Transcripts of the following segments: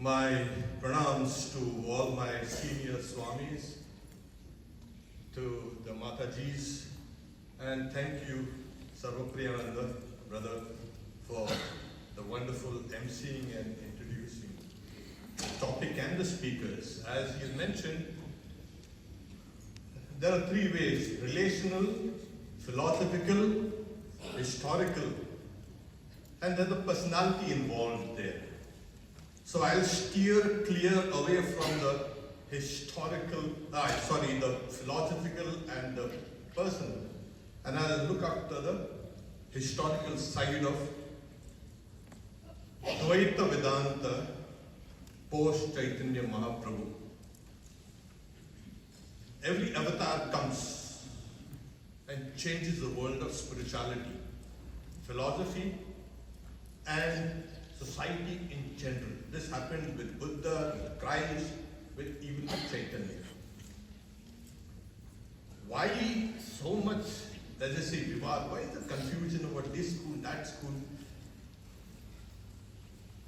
My pranams to all my senior swamis, to the Matajis, and thank you, Sarvapriyananda, brother, for the wonderful emceeing and introducing the topic and the speakers. As you mentioned, there are three ways: relational, philosophical, historical, and there's a personality involved there. So I'll steer clear away from the the philosophical and the personal, and I'll look after the historical side of Dvaita Vedanta post Chaitanya Mahaprabhu. Every avatar comes and changes the world of spirituality, philosophy, and society in general. This happened with Buddha, with Christ, with even with Chaitanya. Why so much, let's just say, vivad? Why the confusion about this school, that school?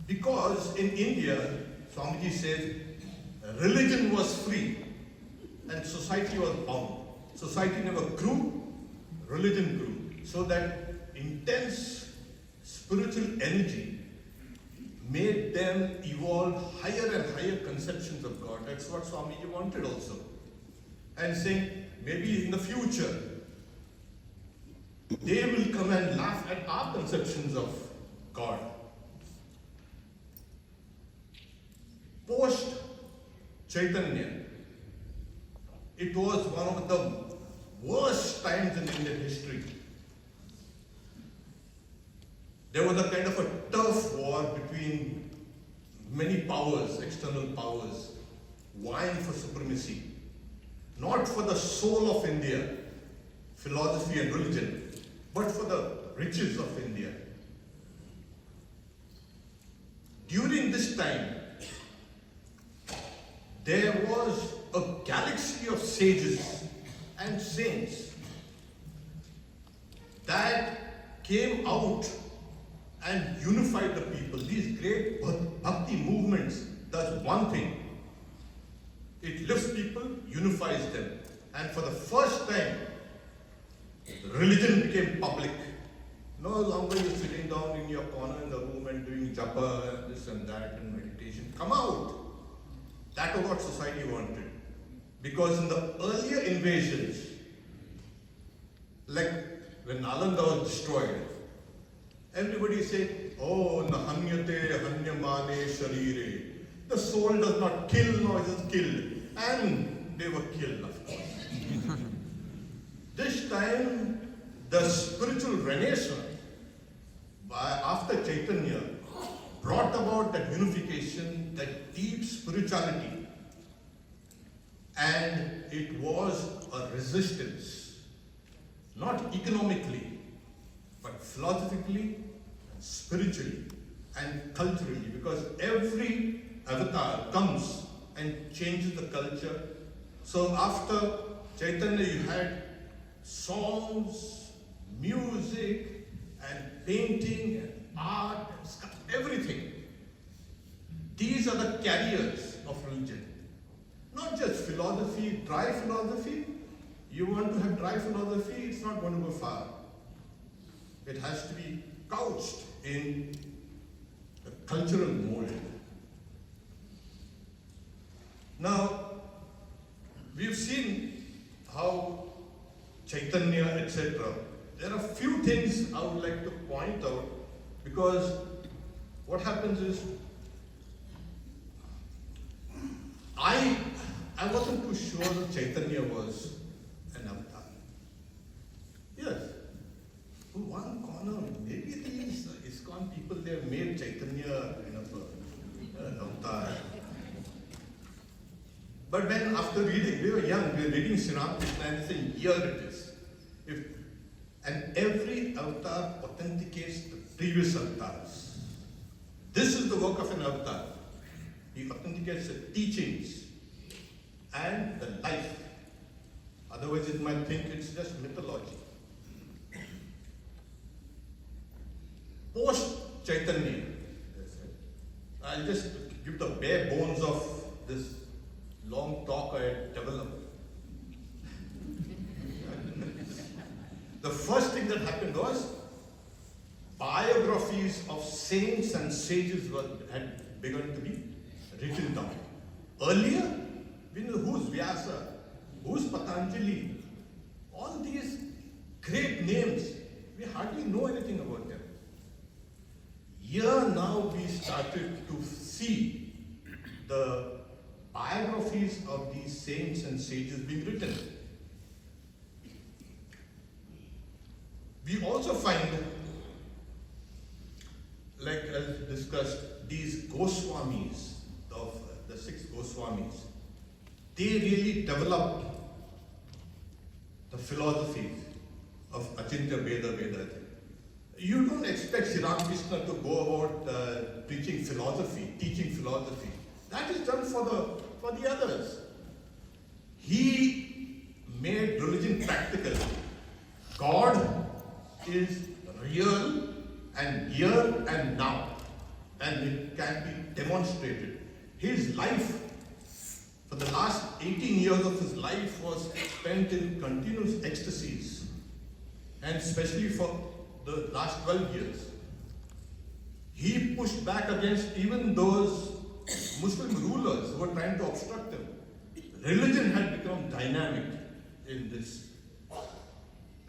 Because in India, Swamiji says, religion was free and society was bound. Society never grew, religion grew. So that intense spiritual energy made them evolve higher and higher conceptions of God. That's what Swamiji wanted also. And saying, maybe in the future, they will come and laugh at our conceptions of God. Post Chaitanya, it was one of the worst times in Indian history. There was a kind of a turf war between many powers, external powers, vying for supremacy. Not for the soul of India, philosophy and religion, but for the riches of India. During this time, there was a galaxy of sages and saints that came out and unified the people. These great bhakti movements does one thing. It lifts people, unifies them. And for the first time, religion became public. No longer you're sitting down in your corner in the room and doing japa and this and that and meditation. Come out. That was what society wanted. Because in the earlier invasions, like when Nalanda was destroyed, everybody said, oh, nahanyate hanyamane sharire. The soul does not kill, nor is it killed. And they were killed, of course. This time, the spiritual renaissance, after Chaitanya, brought about that unification, that deep spirituality. And it was a resistance, not economically, but philosophically, spiritually, and culturally, because every avatar comes and changes the culture. So after Chaitanya, you had songs, music, and painting, and art, and everything. These are the carriers of religion. Not just philosophy, dry philosophy. You want to have dry philosophy, it's not going to go far. It has to be couched in the cultural mold. Now, we've seen how Chaitanya, etc. There are few things I would like to point out, because what happens is, I wasn't too sure that Chaitanya was an avatar. Yes. In one corner, maybe these ISKCON people, they have made Chaitanya kind of an avatar. But when after reading, we were young, we were reading Sriram Krishna and saying, here it is. And every avatar authenticates the previous avatars. This is the work of an avatar. He authenticates the teachings and the life. Otherwise, it might think it's just mythology. Post Chaitanya, I'll just give the bare had developed. The first thing that happened was biographies of saints and sages had begun to be written down. Earlier, we know who's Vyasa, who's Patanjali, all these great names, we hardly know anything about them. Here now we started to see the biographies of these saints and sages being written. We also find, like as discussed, these Goswamis, of the 6 Goswamis, they really developed the philosophy of Achintya Veda Vedanta. You don't expect Sri Ramakrishna to go about teaching philosophy. That is done for the others. He made religion practical. God is real and here and now, and it can be demonstrated. His life, for the last 18 years of his life, was spent in continuous ecstasies, and especially for the last 12 years. He pushed back against even those Muslim rulers who were trying to obstruct him. Religion had become dynamic in this.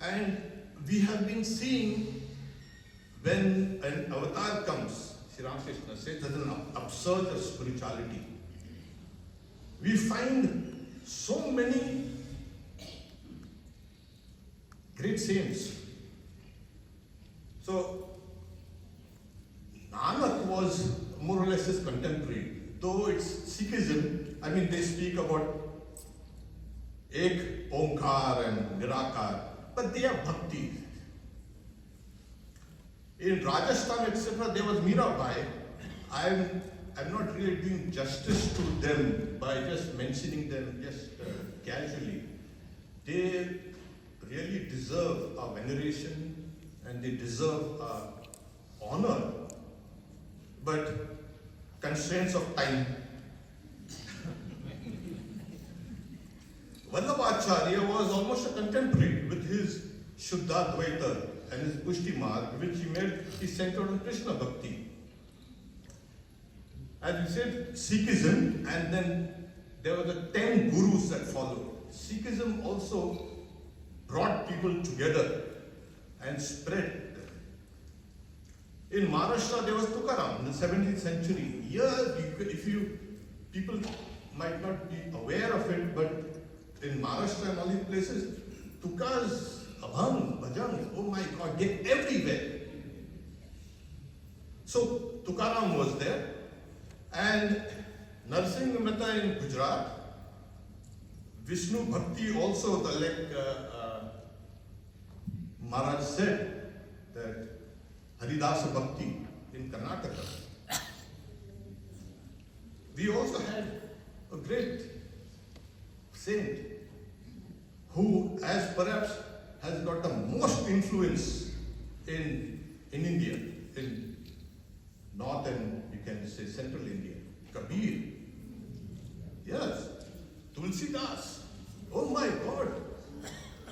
And we have been seeing when an avatar comes, Sri Ramakrishna says there's an upsurge of spirituality. We find so many great saints. So, Nanak was more or less his contemporary. Though it's Sikhism, I mean, they speak about Ek Omkar and Nirakar, but they are bhakti. In Rajasthan, etc., there was Mirabai. I'm not really doing justice to them by just mentioning them just casually. They really deserve our veneration and they deserve our honor. But constraints of time. Vallabhacharya was almost a contemporary with his Shuddhadvaita and his Pushti Marg, which he centered on Krishna Bhakti. As we said, Sikhism, and then there were the 10 gurus that followed. Sikhism also brought people together and spread. In Maharashtra, there was Tukaram in the 17th century. Here, people might not be aware of it, but in Maharashtra and all these places, Tukas, Abhang, Bhajang, oh my God, they're everywhere. So Tukaram was there, and Narsingh Mehta in Gujarat, Vishnu Bhakti also, Maharaj said that Haridasa Bhakti in Karnataka. We also had a great saint who perhaps has got the most influence in India, in north and you can say central India, Kabir. Yes, Tulsidas. Oh my God.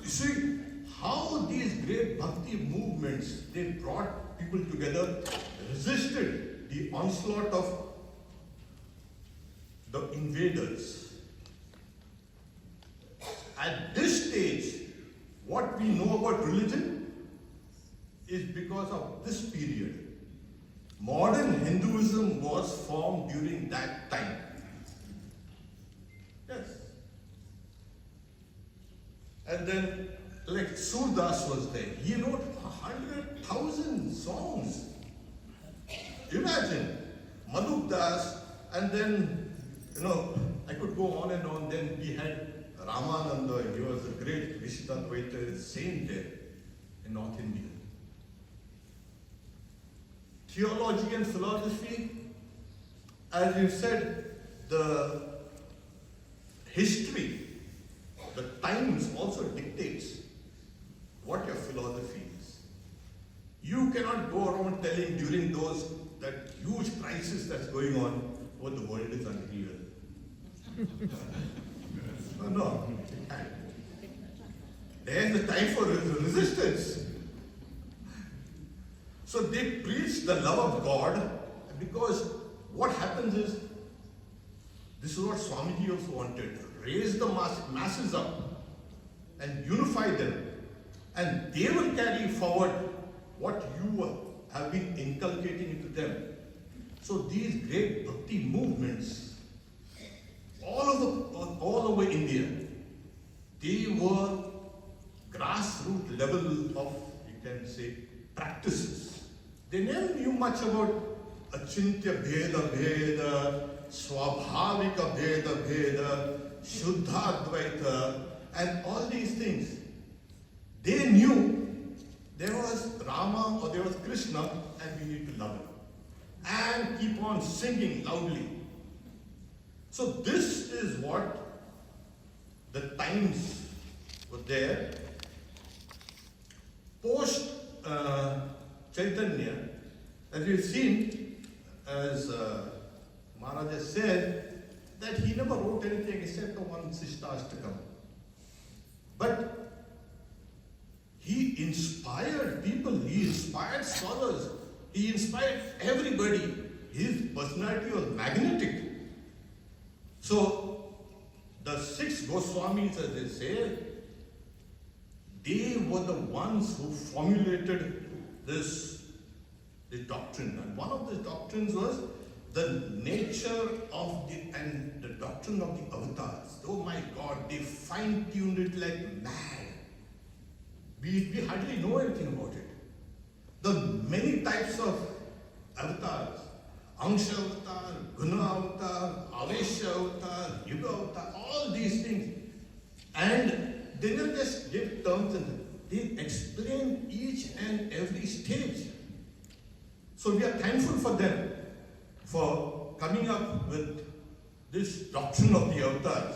You see how these great bhakti movements, they brought people together, resisted the onslaught of the invaders. At this stage, what we know about religion is because of this period. Modern Hinduism was formed during that time. Yes. And then, like Surdas was there. He wrote 100,000 songs. Imagine, Maluk Das, and then, I could go on and on. Then we had Ramananda. He was a great Vishittadvaita saint there in North India. Theology and philosophy, as you said, the history, the times also dictates what your philosophy is. You cannot go around telling during that huge crisis that's going on, what the world is unreal. No. There's the time for resistance. So they preach the love of God, because what happens is, this is what Swamiji also wanted, raise the masses up and unify them, and they will carry forward what you have been inculcating into them. So these great bhakti movements, all over India, they were grassroots level of, you can say, practices. They never knew much about Achintya Bheda Bheda, Swabhavika Bheda Bheda, Shuddha Advaita, and all these things. They knew there was Rama or there was Krishna, and we need to love him. And keep on singing loudly. So this is what the times were there. Post Chaitanya, as we've seen, as Maharaja said, that he never wrote anything except the one Sishtastakam. But he inspired people, he inspired scholars, he inspired everybody. His personality was magnetic. So, the 6 Goswamis, as they say, they were the ones who formulated this doctrine. And one of the doctrines was the nature of and the doctrine of the avatars. Oh my God, they fine-tuned it like mad. We hardly know anything about it. The many types of avatars, Angsha avatar, Guna avatar, Avesha avatar, Yuga avatar, all these things. And they never just give terms and they explain each and every stage. So we are thankful for them for coming up with this doctrine of the avatars.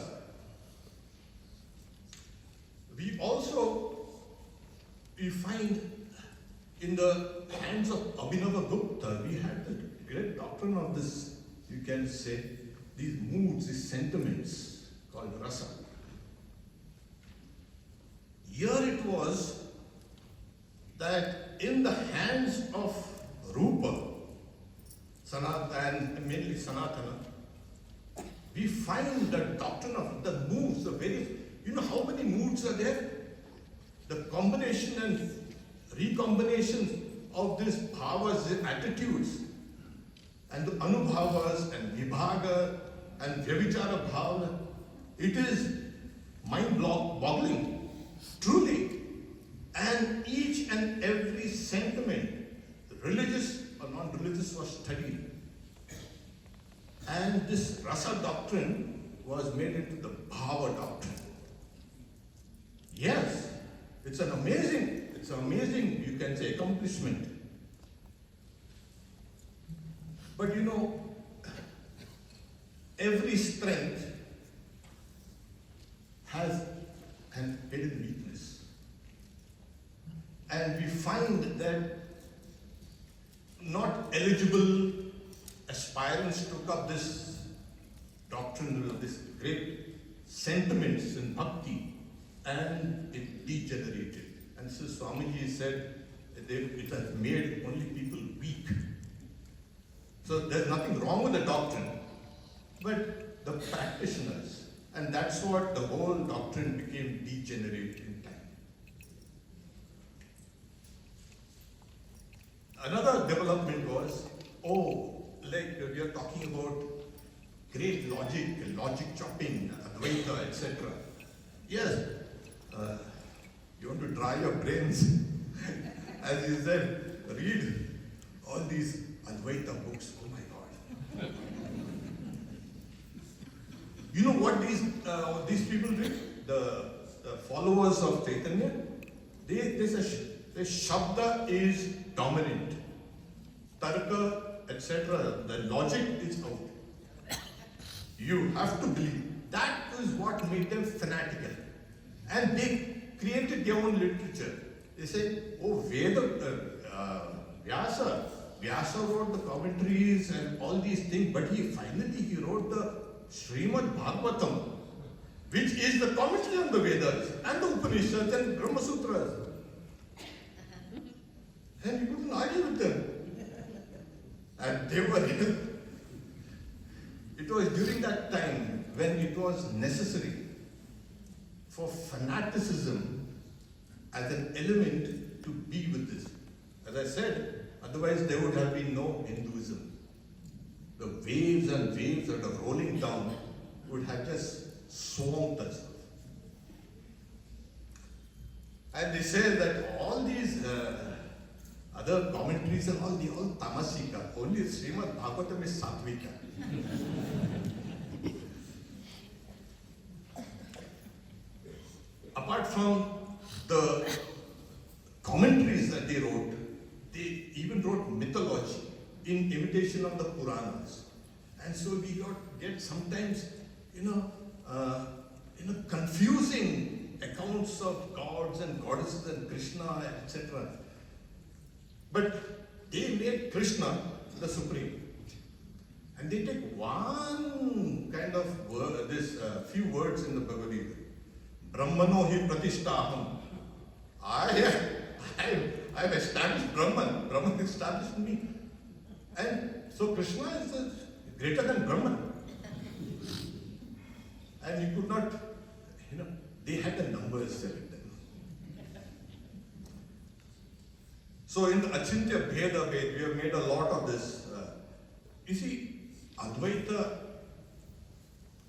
We find in the hands of Abhinava Gupta, we had the great doctrine of this, you can say, these moods, these sentiments called rasa. Here it was that in the hands of Rupa, Sanatana, and mainly Sanatana, we find the doctrine of the moods, the various, you know how many moods are there? The combination and recombination of these bhavas and attitudes, and the anubhavas and vibhaga and vyavichara bhavana, it is mind-boggling, truly. And each and every sentiment, religious or non-religious, was studied. And this rasa doctrine was made into the bhava doctrine. Yes, it's an amazing, you can say, accomplishment. But you know, every strength has an hidden weakness. And we find that not eligible aspirants took up this doctrine, this great sentiments in bhakti, and it degenerated. And so Swamiji said that it has made only people weak. So there's nothing wrong with the doctrine, but the practitioners. And that's what the whole doctrine became degenerate in time. Another development was, like we are talking about great logic chopping, Advaita, etc. Yes, you want to dry your brains. As you said, read all these Advaita books. Oh my God. You know what these people did? The followers of Chaitanya, they say Shabda is dominant. Tarka, etc. The logic is out. You have to believe. That is what made them fanatical. And they created their own literature. They say, Vyasa wrote the commentaries and all these things, but finally he wrote the Srimad Bhagavatam. which is the commentary on the Vedas and the Upanishads and Brahma Sutras. And you couldn't argue with them. And they were, it was during that time when it was necessary for fanaticism as an element to be with this. As I said, otherwise there would have been no Hinduism. The waves and waves that are rolling down would have just swamped us. And they say that all these other commentaries and all tamasika, only Srimad Bhagavatam is sattvika. Apart from the commentaries that they wrote, they even wrote mythology in imitation of the Puranas. And so we get sometimes, confusing accounts of gods and goddesses and Krishna, etc. But they made Krishna the supreme. And they take one kind of word, few words in the Bhagavad Gita. Brahmano hi pratishtaham. I have established Brahman. Brahman established me. And so Krishna is greater than Brahman. And you could not, they had the numbers selling them. So in the Achintya Bheda Ved, we have made a lot of this. You see, Advaita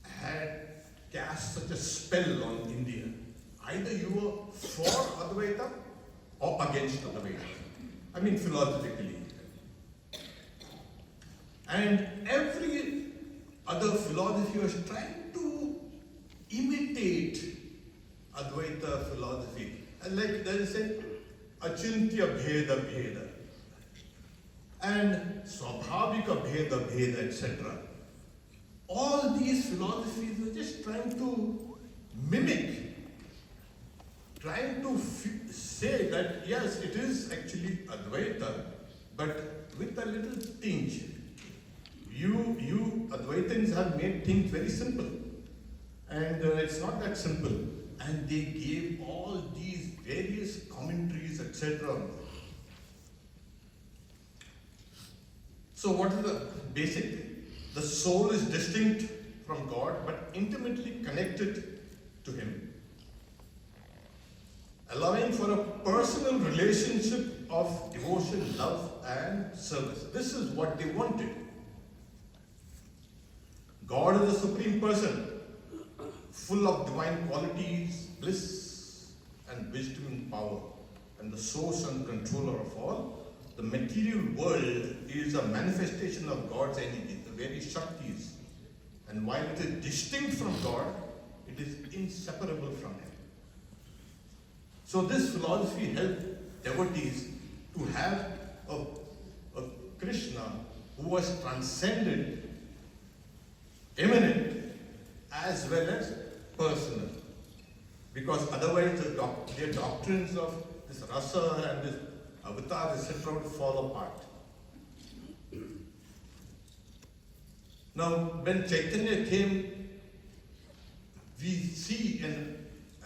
had cast such a spell on India. Either you were for Advaita or against Advaita. I mean philosophically. And every other philosophy was trying to imitate Advaita philosophy. And like there is a Achintya Bheda Bheda and Swabhavika Bheda Bheda, etc. All these philosophies were just trying to mimic, trying to say that yes, it is actually Advaita, but with a little tinge. You Advaitins have made things very simple. And it's not that simple. And they gave all these various commentaries, etc. So what is the basic thing? The soul is distinct from God, but intimately connected to Him, allowing for a personal relationship of devotion, love, and service. This is what they wanted. God is the Supreme Person, full of divine qualities, bliss, and wisdom and power, and the source and controller of all. The material world is a manifestation of God's energy, the very Shaktis. And while it is distinct from God, it is inseparable from Him. So this philosophy helped devotees to have a Krishna who was transcendent, immanent, as well as personal. Because otherwise their doctrines of this rasa and this avatar, etc. would fall apart. Now, when Chaitanya came, we see,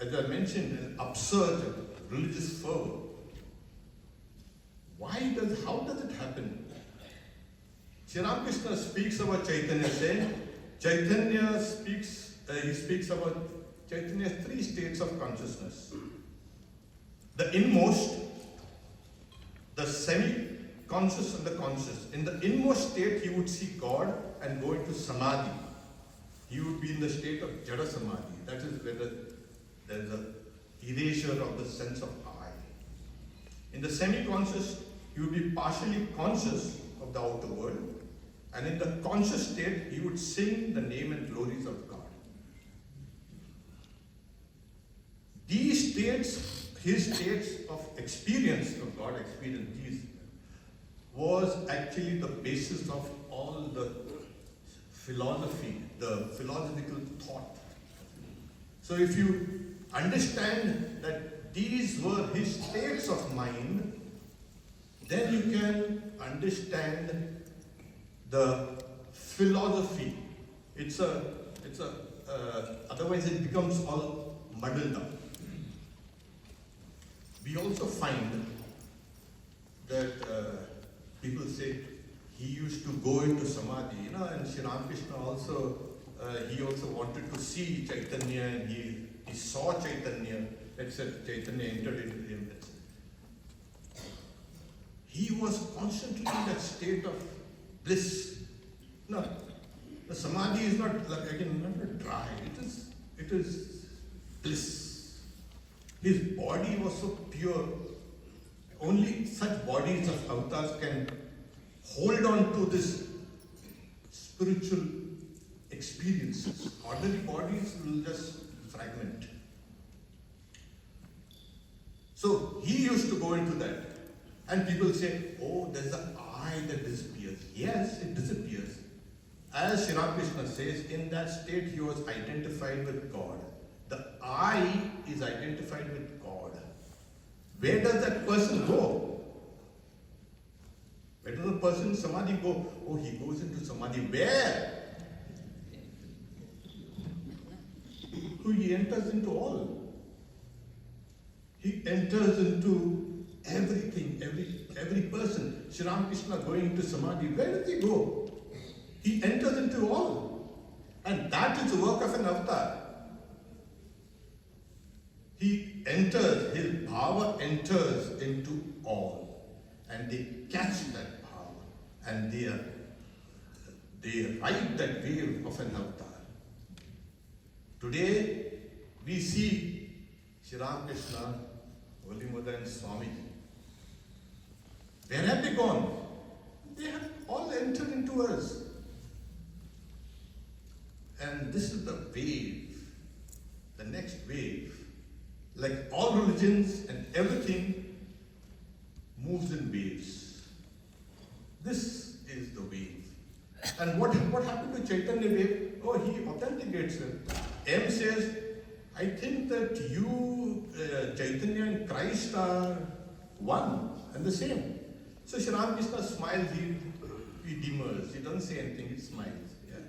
as I mentioned, an upsurge of religious fervor. How does it happen? Sri Ramakrishna speaks about Chaitanya, saying, he speaks about Chaitanya's three states of consciousness. The inmost, the semi-conscious, and the conscious. In the inmost state, he would see God and go into samadhi. He would be in the state of jada samadhi. That is where there is an erasure of the sense of I. In the semi-conscious, he would be partially conscious of the outer world. And in the conscious state, he would sing the name and glories of God. These states, his states of experience of God, was actually the basis of all the philosophy, the philosophical thought. So if you understand that these were his states of mind, then you can understand the philosophy. It's a otherwise it becomes all muddled up. We also find that people say he used to go into samadhi, and Sri Ramakrishna also, he also wanted to see Chaitanya, and he saw Chaitanya, except Chaitanya entered into him. He was constantly in that state of bliss. No, the samadhi is not like, again, not dry. It is bliss. His body was so pure. Only such bodies of avatars can hold on to this spiritual experiences. Ordinary bodies will just fragment. So he used to go into that. And people say, oh, there's an I that disappears. Yes, it disappears. As Sri Ramakrishna says, in that state he was identified with God. The I is identified with God. Where does that person go? Where does the person in samadhi go? Oh, he goes into samadhi. Where? So he enters into all. He enters into everything, every person. Sri Ramakrishna going into samadhi, where does he go? He enters into all. And that is the work of an avatar. He enters, his bhava enters into all. And they catch that bhava. And they ride that wave of an avatar. Today, we see Sri Ramakrishna, Holy Mother and Swami. Where have they gone? They have all entered into us. And this is the wave, the next wave. Like all religions and everything moves in waves. This is the wave. And what happened to Chaitanya wave? Oh, he authenticates it. M says, I think that you, Chaitanya and Christ are one and the same. So Sri Ramakrishna smiles, he demurs, he doesn't say anything, he smiles. Yeah.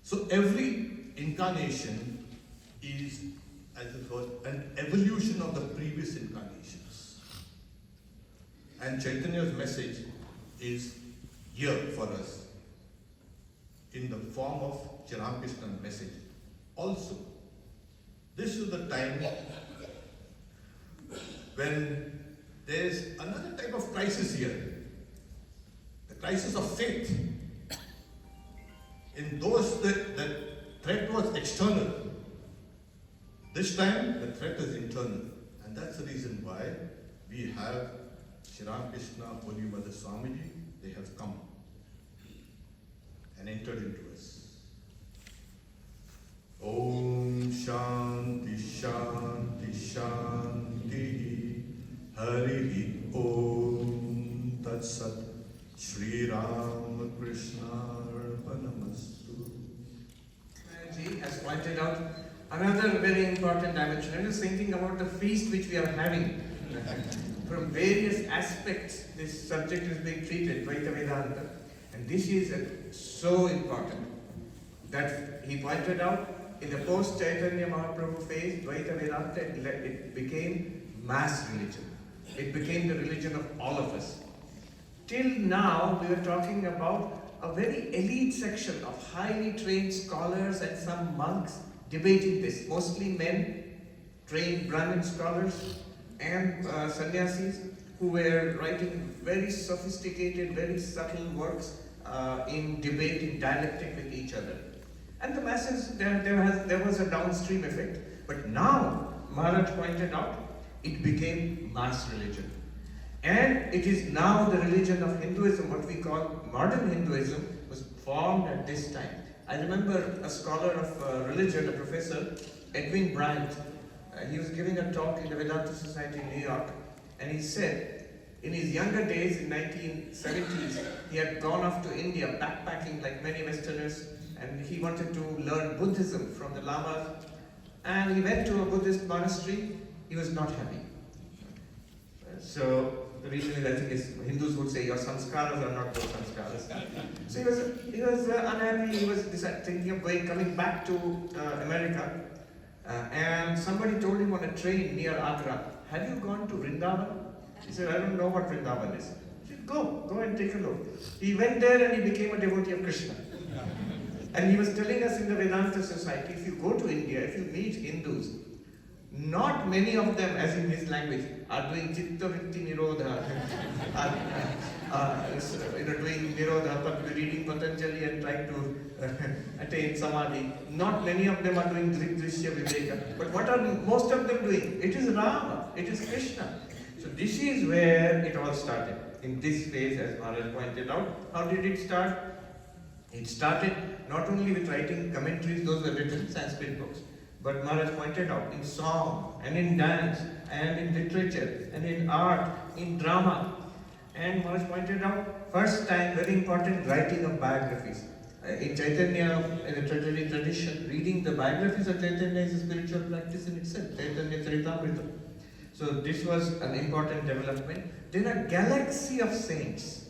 So every incarnation is, as it were, an evolution of the previous incarnations. And Chaitanya's message is here for us in the form of Sri Ramakrishna's message. Also, this is the time when there's another type of crisis here. The crisis of faith. In those, the threat was external. This time, the threat is internal. And that's the reason why we have Sri Ramakrishna, Holy Mother Swamiji, they have come and entered into us. Om Shanti Shanti Shanti Hari Om Tat Sat Shri Ramakrishna Arpanamastu. Ji has pointed out another very important dimension. I was thinking about the feast which we are having. From various aspects, this subject is being treated, Dvaita Vedanta. And this is so important that he pointed out in the post-Chaitanya Mahaprabhu phase, Dvaita Vedanta, it became mass religion. It became the religion of all of us. Till now, we were talking about a very elite section of highly trained scholars and some monks debating this. Mostly men, trained Brahmin scholars and sannyasis who were writing very sophisticated, very subtle works in debating dialectic with each other. And the masses, there was a downstream effect. But now, Maharaj pointed out, it became mass religion. And it is now the religion of Hinduism, what we call modern Hinduism, was formed at this time. I remember a scholar of religion, a professor, Edwin Bryant, he was giving a talk in the Vedanta Society in New York, and he said, in his younger days, in 1970s, he had gone off to India, backpacking like many Westerners, and he wanted to learn Buddhism from the Lamas, and he went to a Buddhist monastery. He was not happy. So the reason is, I think, is Hindus would say your sanskaras are not those sanskaras. So he was unhappy. He was thinking of coming back to America, and somebody told him on a train near Agra, "Have you gone to Vrindavan?" He said, "I don't know what Vrindavan is." He said, Go and take a look." He went there and he became a devotee of Krishna. And he was telling us in the Vedanta Society, if you go to India, if you meet Hindus, not many of them, as in his language, are doing Chitta Vritti Nirodha, doing Nirodha, but reading Patanjali and trying to attain Samadhi. Not many of them are doing Drishya Viveka. But what are most of them doing? It is Rama, it is Krishna. So this is where it all started. In this phase, as Maharaj pointed out. How did it start? It started not only with writing commentaries, those were written Sanskrit books, but Maharaj pointed out in song and in dance and in literature and in art, in drama. And Maharaj pointed out, first time, very important, writing of biographies. In Chaitanya, in the tradition, reading the biographies of Chaitanya is a spiritual practice in itself. Chaitanya Charitamrita. So this was an important development. Then a galaxy of saints.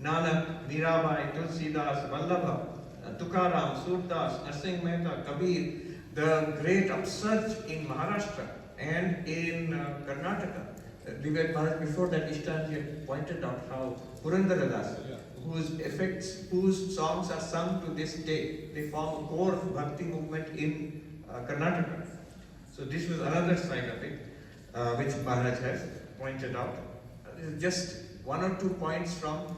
Nanak, Mirabai, Tulsidas, Vallabha, Tukaram, Surdas, Narsingh Mehta, Kabir, the great upsurge in Maharashtra and in Karnataka. We were before that Ishtanji had pointed out how Purandaradasa, whose songs are sung to this day, they form a core of bhakti movement in Karnataka. So this was another side of it, which Maharaj has pointed out. Just one or two points from.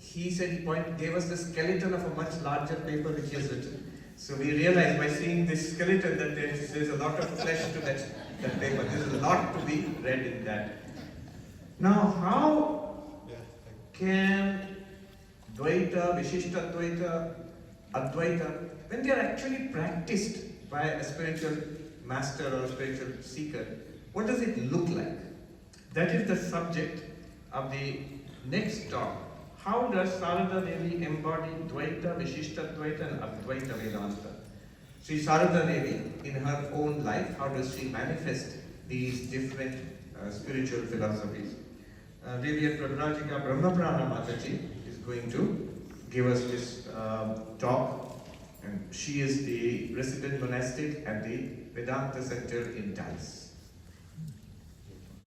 He said gave us the skeleton of a much larger paper which he has written. So we realized by seeing this skeleton that there's a lot of flesh to that paper. There's a lot to be read in that. Now, how can Dvaita, Vishishta Dvaita, Advaita, when they are actually practiced by a spiritual master or a spiritual seeker, what does it look like? That is the subject of the next talk. How does Sarada Devi embody Dvaita, Vishishta Dvaita and Advaita Vedanta? Sri Sarada Devi, in her own life, how does she manifest these different spiritual philosophies? Devi Prabhrajika Brahmaprana Mataji is going to give us this talk, and she is the resident monastic at the Vedanta Center in Dallas.